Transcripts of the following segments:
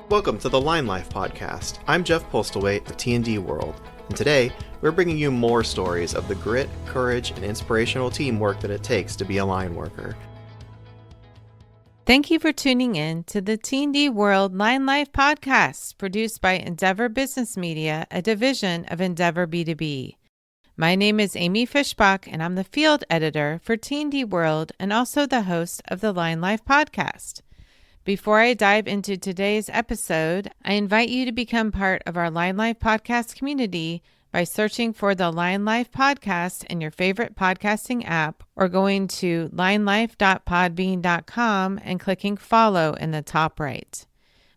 Welcome to the Line Life podcast. I'm Jeff Postlethwaite of T&D World, and today we're bringing you more stories of the grit, courage, and inspirational teamwork that it takes to be a line worker. Thank you for tuning in to the T&D World Line Life podcast, produced by Endeavor Business Media, a division of Endeavor B2B. My name is Amy Fishbach, and I'm the field editor for T&D World and also the host of the Line Life podcast. Before I dive into today's episode, I invite you to become part of our Line Life podcast community by searching for the Line Life podcast in your favorite podcasting app or going to linelife.podbean.com and clicking follow in the top right.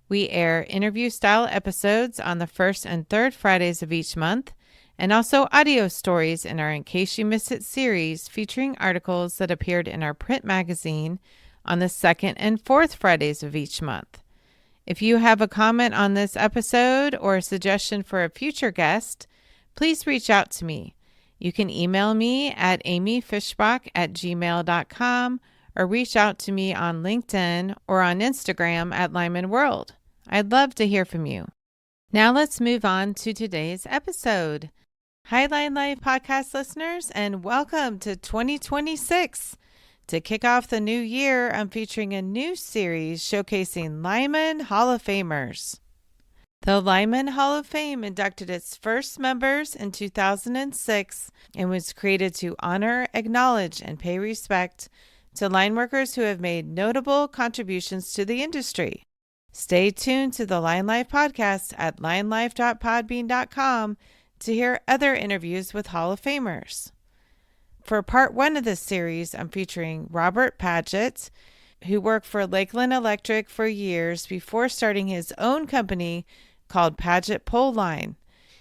We air interview-style episodes on the first and third Fridays of each month, and also audio stories in our In Case You Missed It series featuring articles that appeared in our print magazine on the second and fourth Fridays of each month. If you have a comment on this episode or a suggestion for a future guest, please reach out to me. You can email me at amyfishbach@gmail.com or reach out to me on LinkedIn or on Instagram at Lineman World. I'd love to hear from you. Now let's move on to today's episode. Hi, Line Life podcast listeners, and welcome to 2026. To kick off the new year, I'm featuring a new series showcasing Lineman Hall of Famers. The Lineman Hall of Fame inducted its first members in 2006 and was created to honor, acknowledge, and pay respect to line workers who have made notable contributions to the industry. Stay tuned to the Line Life podcast at linelife.podbean.com to hear other interviews with Hall of Famers. For part one of this series, I'm featuring Robert Padgett, who worked for Lakeland Electric for years before starting his own company called Padget Poleline.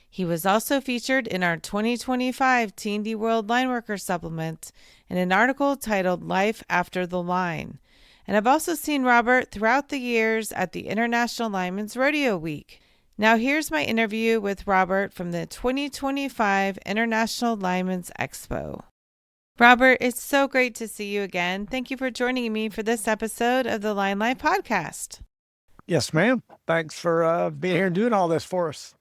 He was also featured in our 2025 T&D World Line Worker Supplement in an article titled Life After the Line. And I've also seen Robert throughout the years at the International Lineman's Rodeo Week. Now here's my interview with Robert from the 2025 International Lineman's Expo. Robert, it's so great to see you again. Thank you for joining me for this episode of the Line Life podcast. Yes, ma'am. Thanks for being here and doing all this for us.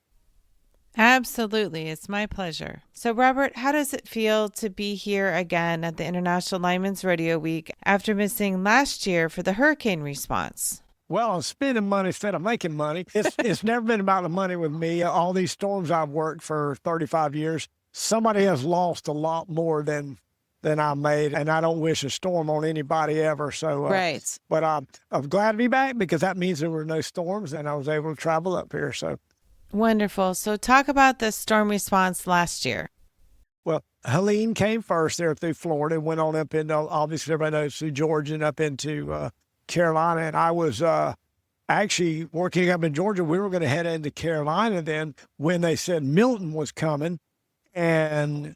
Absolutely. It's my pleasure. So, Robert, how does it feel to be here again at the International Lineman's Rodeo Week after missing last year for the hurricane response? Well, I'm spending money instead of making money. It's never been about the money with me. All these storms I've worked for 35 years, somebody has lost a lot more than I made, and I don't wish a storm on anybody ever. So, right. But I'm glad to be back because that means there were no storms, and I was able to travel up here. So wonderful. So talk about the storm response last year. Well, Helene came first there through Florida and went on up into, obviously everybody knows, through Georgia and up into Carolina. And I was actually working up in Georgia. We were going to head into Carolina then when they said Milton was coming, and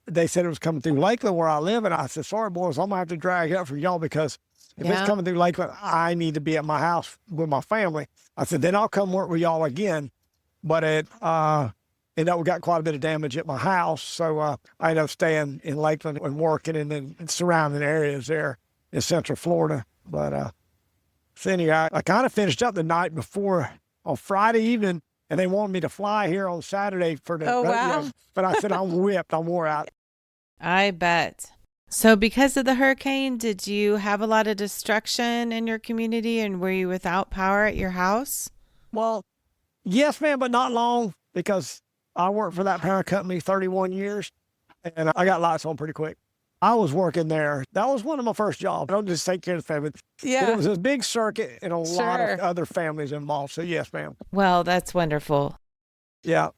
they said it was coming through Lakeland where I live. And I said, sorry, boys, I'm going to have to drag up for y'all because if it's coming through Lakeland, I need to be at my house with my family. I said, then I'll come work with y'all again. But we got quite a bit of damage at my house. So I ended up staying in Lakeland and working in the surrounding areas there in Central Florida. But so anyway, I kind of finished up the night before on Friday evening, and they wanted me to fly here on Saturday for the rodeo. Wow. But I said, I'm whipped. I'm wore out. I bet. So because of the hurricane, did you have a lot of destruction in your community, and were you without power at your house? Well, yes, ma'am, but not long because I worked for that power company 31 years, and I got lights on pretty quick. I was working there. That was one of my first jobs. I don't just take care of the family. Yeah. But it was a big circuit and a lot of other families involved. So yes, ma'am. Well, that's wonderful. Yeah.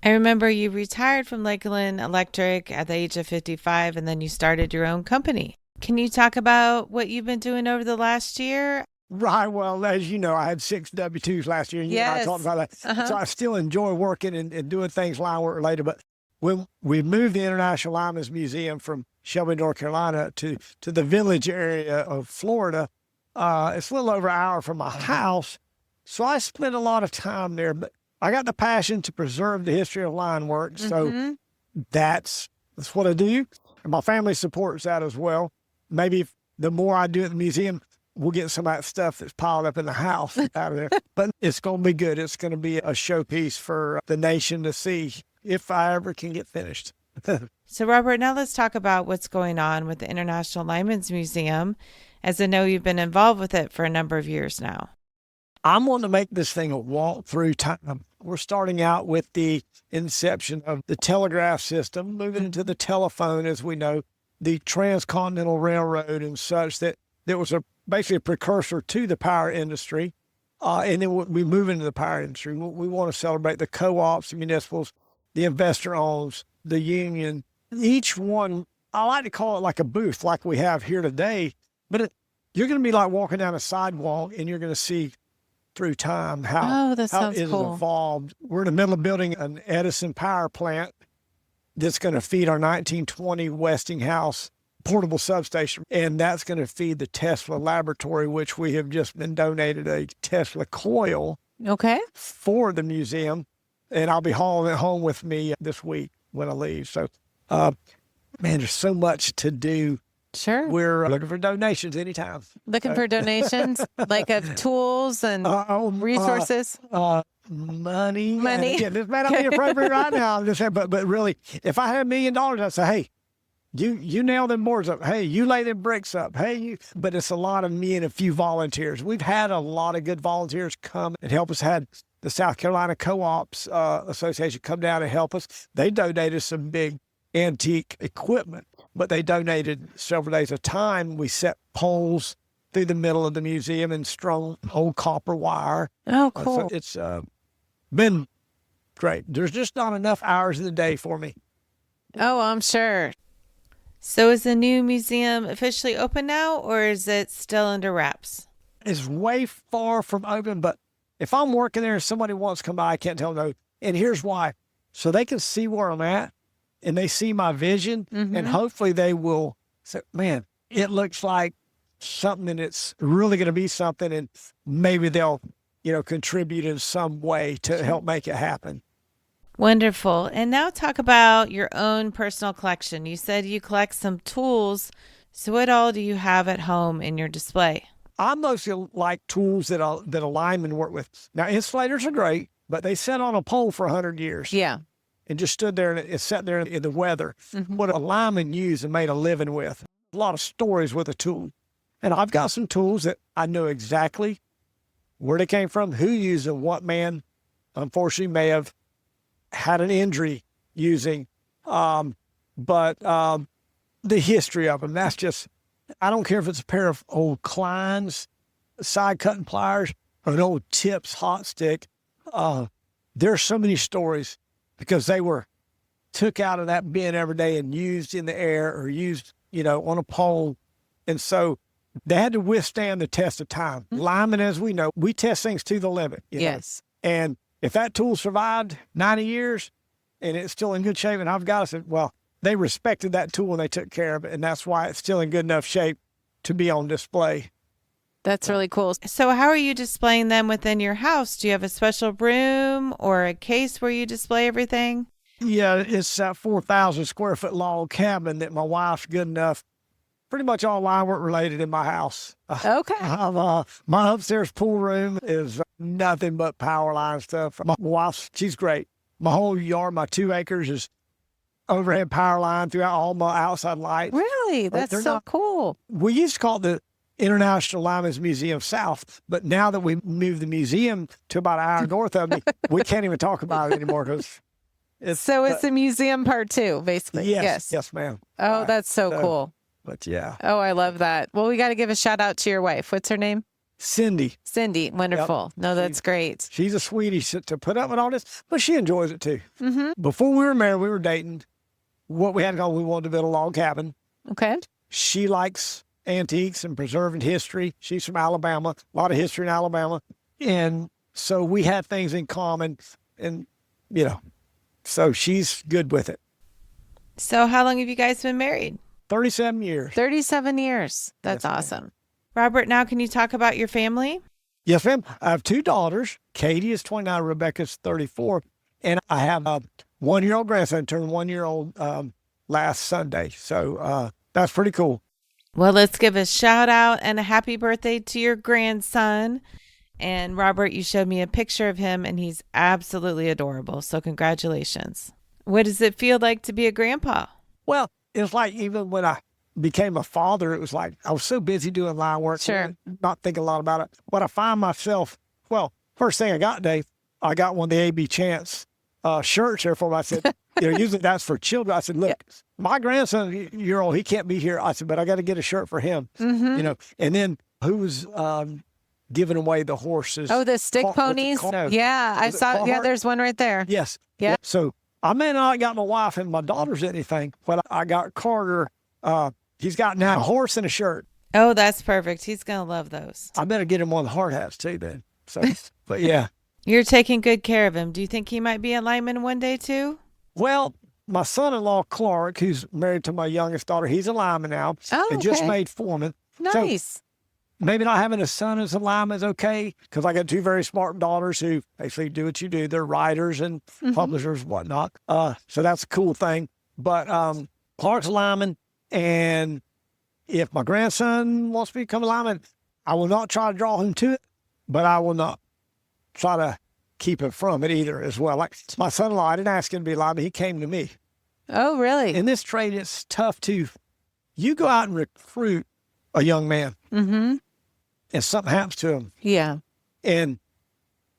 I remember you retired from Lakeland Electric at the age of 55, and then you started your own company. Can you talk about what you've been doing over the last year? Right. Well, as you know, I had 6 W-2s last year. And you and I talked about that. So I still enjoy working and doing things line work related. But when we moved the International Lineman's Museum from Shelby, North Carolina to the Village area of Florida, it's a little over an hour from my house. So I spent a lot of time there. But I got the passion to preserve the history of line work. So that's what I do. And my family supports that as well. Maybe the more I do at the museum, we'll get some of that stuff that's piled up in the house out of there. But it's going to be good. It's going to be a showpiece for the nation to see if I ever can get finished. So, Robert, now let's talk about what's going on with the International Lineman's Museum, as I know you've been involved with it for a number of years now. I'm wanting to make this thing a walk through time. We're starting out with the inception of the telegraph system, moving into the telephone, as we know, the transcontinental railroad and such, that was basically a precursor to the power industry. And then we move into the power industry. We want to celebrate the co-ops, the municipals, the investor owns, the union. Each one, I like to call it like a booth, like we have here today. But you're going to be like walking down a sidewalk, and you're going to see through time how it has evolved. We're in the middle of building an Edison power plant that's going to feed our 1920 Westinghouse portable substation, and that's going to feed the Tesla laboratory, which we have just been donated a Tesla coil for the museum, and I'll be hauling it home with me this week when I leave. So, man, there's so much to do. Sure. We're looking for donations anytime. Looking for donations, like of tools and resources? Money. And again, this may not be appropriate right now. I'm just saying, but really, if I had $1 million, I'd say, hey, you nail them boards up. Hey, you lay them bricks up. Hey, but it's a lot of me and a few volunteers. We've had a lot of good volunteers come and help us. Had the South Carolina Co-ops Association come down and help us. They donated some big antique equipment, but they donated several days of time. We set poles through the middle of the museum and strung old copper wire. Oh, cool. So it's been great. There's just not enough hours in the day for me. Oh, I'm sure. So is the new museum officially open now, or is it still under wraps? It's way far from open, but if I'm working there and somebody wants to come by, I can't tell them no. And here's why. So they can see where I'm at, and they see my vision, and hopefully they will say, man, it looks like something, and it's really going to be something, and maybe they'll, contribute in some way to help make it happen. Wonderful. And now talk about your own personal collection. You said you collect some tools. So what all do you have at home in your display? I mostly like tools that a lineman work with. Now, insulators are great, but they sat on a pole for 100 years. Yeah. And just stood there, and it sat there in the weather. What a lineman used and made a living with. A lot of stories with a tool. And I've got some tools that I know exactly where they came from, who used them, what man, unfortunately, may have had an injury using. But the history of them, that's just, I don't care if it's a pair of old Kleins, side cutting pliers, or an old Tips hot stick. There's so many stories, because they were took out of that bin every day and used in the air or used, on a pole. And so they had to withstand the test of time. Linemen, as we know, we test things to the limit. Yes. And if that tool survived 90 years and it's still in good shape, and I've got to say, well, they respected that tool and they took care of it. And that's why it's still in good enough shape to be on display. That's really cool. So how are you displaying them within your house? Do you have a special room or a case where you display everything? Yeah, it's a 4,000 square foot log cabin that my wife's good enough. Pretty much all line work related in my house. Okay. My upstairs pool room is nothing but power line stuff. My wife, she's great. My whole yard, my 2 acres is overhead power line throughout all my outside lights. Really? That's so cool. We used to call it the International Lineman's Museum South, but now that we moved the museum to about an hour north of me, we can't even talk about it anymore because it's a museum part 2, basically. Yes, ma'am. Oh, that's so cool. But yeah. Oh, I love that. Well, we got to give a shout out to your wife. What's her name? Cindy. Wonderful. Yep. No, that's great. She's a sweetie to put up with all this, but she enjoys it too. Before we were married, we were dating. What we had going, we wanted to build a log cabin. Okay. She likes antiques and preserving history. She's from Alabama, a lot of history in Alabama. And so we had things in common, and, so she's good with it. So how long have you guys been married? 37 years. 37 years. That's awesome. Robert, now can you talk about your family? Yes, ma'am. I have 2 daughters. Katie is 29, Rebecca's 34. And I have a 1-year-old grandson, turned 1 year old last Sunday. So that's pretty cool. Well, let's give a shout out and a happy birthday to your grandson. And Robert, you showed me a picture of him and he's absolutely adorable. So congratulations. What does it feel like to be a grandpa? Well, it's like even when I became a father, it was like I was so busy doing line work, Sure. not thinking a lot about it. But I find myself, well, first thing I got, Dave, I got one of the AB Chance shirts there for him. I said, usually that's for children. I said, look, my grandson, year old, he can't be here. I said, but I got to get a shirt for him, And then who was giving away the horses? Oh, the stick ponies? Yeah, I saw. Yeah, there's one right there. Yes. Yeah. So I may not got my wife and my daughters anything, but I got Carter. He's got now a horse and a shirt. Oh, that's perfect. He's going to love those. I better get him one of the hard hats too then. So, but yeah. You're taking good care of him. Do you think he might be a lineman one day too? Well, my son-in-law, Clark, who's married to my youngest daughter, he's a lineman now. Oh, and just made foreman. Nice. So maybe not having a son as a lineman is okay, because I got two very smart daughters who basically do what you do. They're writers and publishers and whatnot. So that's a cool thing. But Clark's a lineman, and if my grandson wants to become a lineman, I will not try to draw him to it, but I will not try to keep him from it either as well. Like my son-in-law, I didn't ask him to be a lineman. He came to me. Oh, really? In this trade, it's tough you go out and recruit a young man and something happens to him. Yeah. And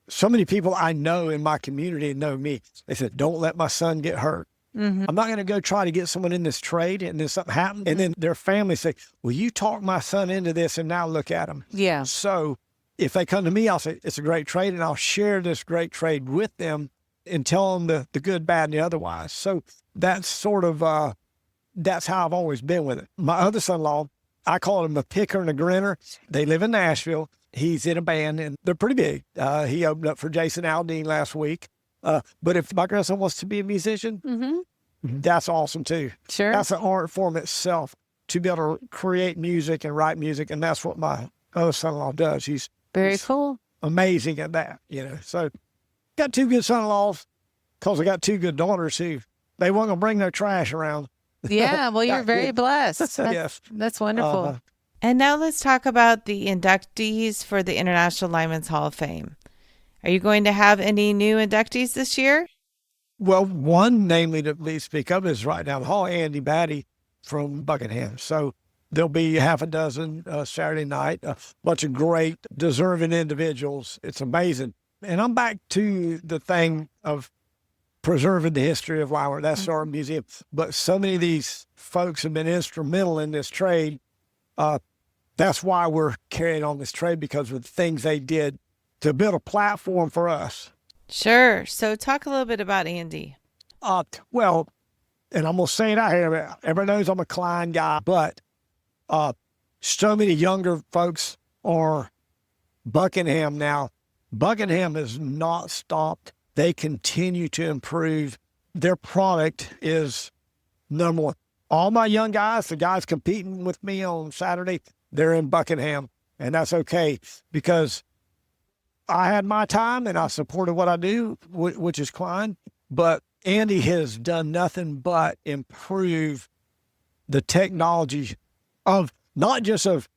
so many people I know in my community know me. They said, don't let my son get hurt. I'm not going to go try to get someone in this trade and then something happens. And then their family say, well, you talked my son into this and now look at him. Yeah. So if they come to me, I'll say, it's a great trade, and I'll share this great trade with them and tell them the good, bad, and the otherwise. So that's sort of, that's how I've always been with it. My other son-in-law, I call him a picker and a grinner. They live in Nashville. He's in a band, and they're pretty big. He opened up for Jason Aldean last week. But if my grandson wants to be a musician, that's awesome too. Sure. That's an art form itself, to be able to create music and write music, and that's what my other son-in-law does. He's Very cool. amazing at that, So got two good son-in-laws because I got two good daughters who they weren't going to bring their trash around. Yeah, well, you're very blessed. Yes. That's wonderful. And now let's talk about the inductees for the International Lineman's Hall of Fame. Are you going to have any new inductees this year? Well, one, namely, that we speak of is right down the hall, Andy Batty from Buckingham. So there'll be half a dozen Saturday night, a bunch of great, deserving individuals. It's amazing. And I'm back to the thing of preserving the history of linework. That's our museum. But so many of these folks have been instrumental in this trade. That's why we're carrying on this trade, because of the things they did to build a platform for us. Sure. So talk a little bit about Andy. Well, and I'm going to say it out here. Everybody knows I'm a Klein guy, but so many younger folks are Buckingham now. Buckingham has not stopped. They continue to improve. Their product is number one. All my young guys, the guys competing with me on Saturday, they're in Buckingham, and that's okay, because I had my time and I supported what I do, which is Klein. But Andy has done nothing but improve the technology of not just of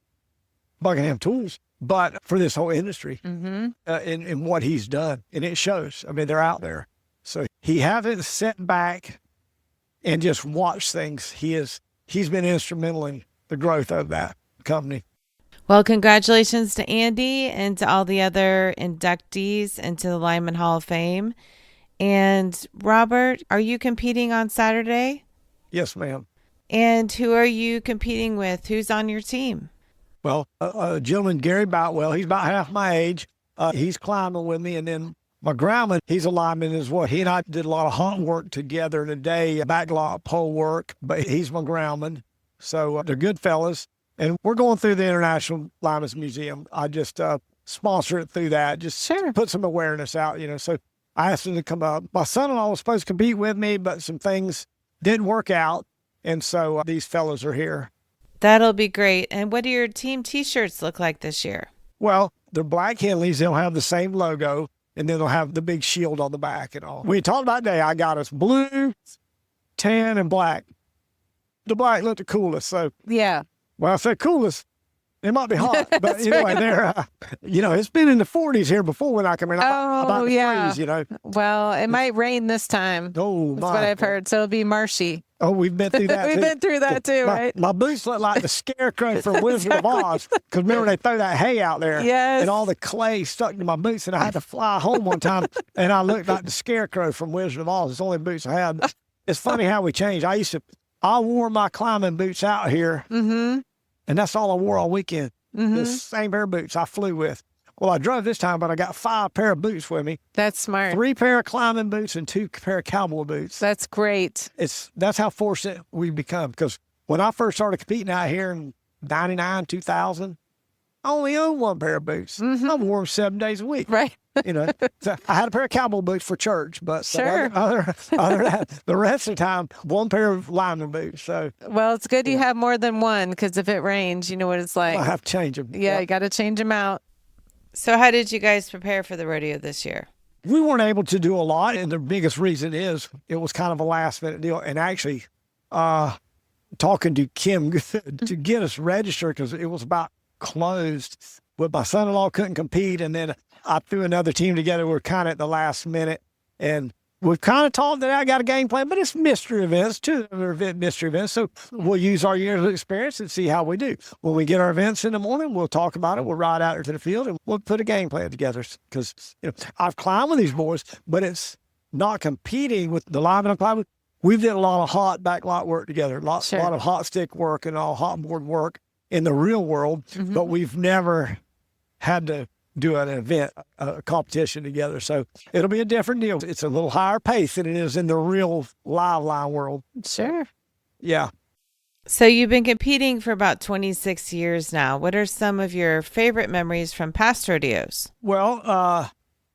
Buckingham Tools, but for this whole industry in what he's done. And it shows. I mean, they're out there. So he hasn't sat back and just watched things. He's been instrumental in the growth of that company. Well, congratulations to Andy and to all the other inductees into the Lineman Hall of Fame. And Robert, are you competing on Saturday? Yes, ma'am. And who are you competing with? Who's on your team? Well, a gentleman, Gary Boutwell, he's about half my age. He's climbing with me. And then my grandman, he's a lineman as well. He and I did a lot of hunt work together in a day, backlot pole work, but he's my groundman. So they're good fellas. And we're going through the International Lineman's Museum. I just sponsor it through that, just put some awareness out, So I asked him to come up. My son-in-law was supposed to compete with me, but some things didn't work out. And so these fellows are here. That'll be great. And what do your team T-shirts look like this year? Well, they're black Henleys. They'll have the same logo, and then they'll have the big shield on the back and all. We talked about today. I got us blue, tan, and black. The black looked the coolest. So yeah, Well, I say coolest. It might be hot, but anyway, it's been in the 40s here before when I come in. About the freeze, Well, it might rain this time. Oh, that's what I've heard. So it'll be marshy. Oh, we've been through that. We've been through that too, right? My boots look like the scarecrow from Wizard of Oz. Because remember, they throw that hay out there. Yes. And all the clay stuck to my boots. And I had to fly home one time. And I looked like the scarecrow from Wizard of Oz. It's the only boots I had. It's funny how we changed. I wore my climbing boots out here. Mm-hmm. And that's all I wore all weekend. Mm-hmm. The same pair of boots I flew with. Well, I drove this time, but I got 5 pair of boots with me. That's smart. 3 pair of climbing boots and 2 pair of cowboy boots. That's great. That's how fortunate we've become. Because when I first started competing out here in 99, 2000, I only owned 1 pair of boots. Mm-hmm. I wore them 7 days a week. Right. So I had a pair of cowboy boots for church, but sure. other than that, the rest of the time, 1 pair of lineman boots. So well, it's good you have more than one, because if it rains, you know what it's like. I have to change them. Yeah, you got to change them out. So how did you guys prepare for the rodeo this year? We weren't able to do a lot, and the biggest reason is it was kind of a last-minute deal. And actually, talking to Kim to get us registered, because it was about closed, but my son-in-law couldn't compete, and then I threw another team together. We're kind of at the last minute, and we've kind of talked that I got a game plan, but it's mystery events, 2 mystery events. So we'll use our years of experience and see how we do. When we get our events in the morning, we'll talk about it. We'll ride out to the field and we'll put a game plan together. Because I've climbed with these boys, but it's not competing with the linemen I'm climbing. We've did a lot of hot backlot work together, a lot of hot stick work and all hot board work in the real world, but we've never had to do an event, a competition together. So it'll be a different deal. It's a little higher pace than it is in the real live line world. Sure. Yeah. So you've been competing for about 26 years now. What are some of your favorite memories from past rodeos? Well,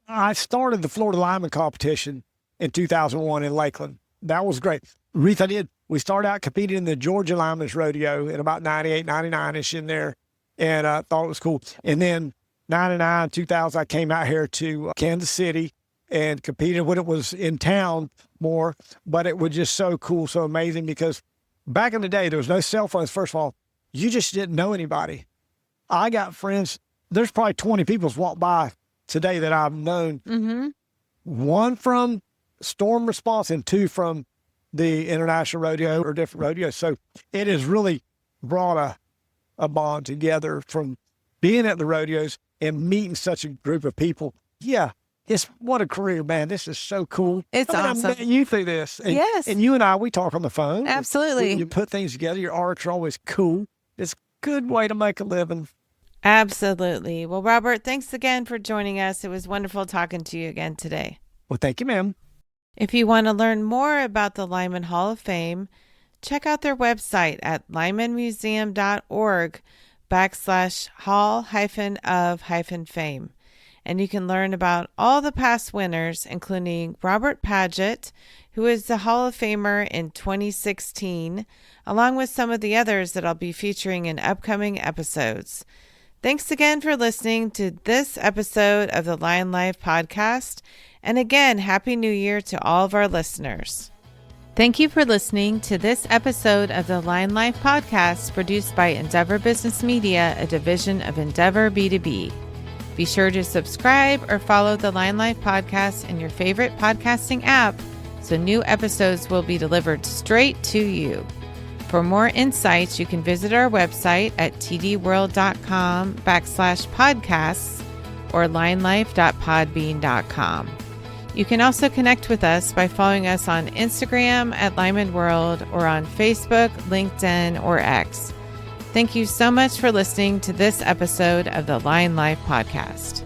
I started the Florida Lineman competition in 2001 in Lakeland. That was great. Reef, we started out competing in the Georgia Lineman's Rodeo in about 98, 99-ish in there. And I thought it was cool. And then 99, 2000, I came out here to Kansas City and competed when it was in town more, but it was just so cool, so amazing, because back in the day, there was no cell phones. First of all, you just didn't know anybody. I got friends. There's probably 20 people that's walked by today that I've known. Mm-hmm. 1 from Storm Response and 2 from the International Rodeo or different rodeos. So it has really brought a bond together from being at the rodeos and meeting such a group of people. Yeah, what a career, man. This is so cool. It's awesome. I met you through this. And, yes. And you and I, we talk on the phone. Absolutely. You put things together. Your arts are always cool. It's a good way to make a living. Absolutely. Well, Robert, thanks again for joining us. It was wonderful talking to you again today. Well, thank you, ma'am. If you want to learn more about the Lineman Hall of Fame, check out their website at linemanmuseum.org/hall-of-fame. And you can learn about all the past winners, including Robert Padgett, who is the Hall of Famer in 2016, along with some of the others that I'll be featuring in upcoming episodes. Thanks again for listening to this episode of the Lion Life podcast. And again, Happy New Year to all of our listeners. Thank you for listening to this episode of the Lion Life podcast, produced by Endeavor Business Media, a division of Endeavor B2B. Be sure to subscribe or follow the Lion Life podcast in your favorite podcasting app so new episodes will be delivered straight to you. For more insights, you can visit our website at tdworld.com/podcasts or lionlife.podbean.com. You can also connect with us by following us on Instagram at Lineman World or on Facebook, LinkedIn, or X. Thank you so much for listening to this episode of the Lion Life podcast.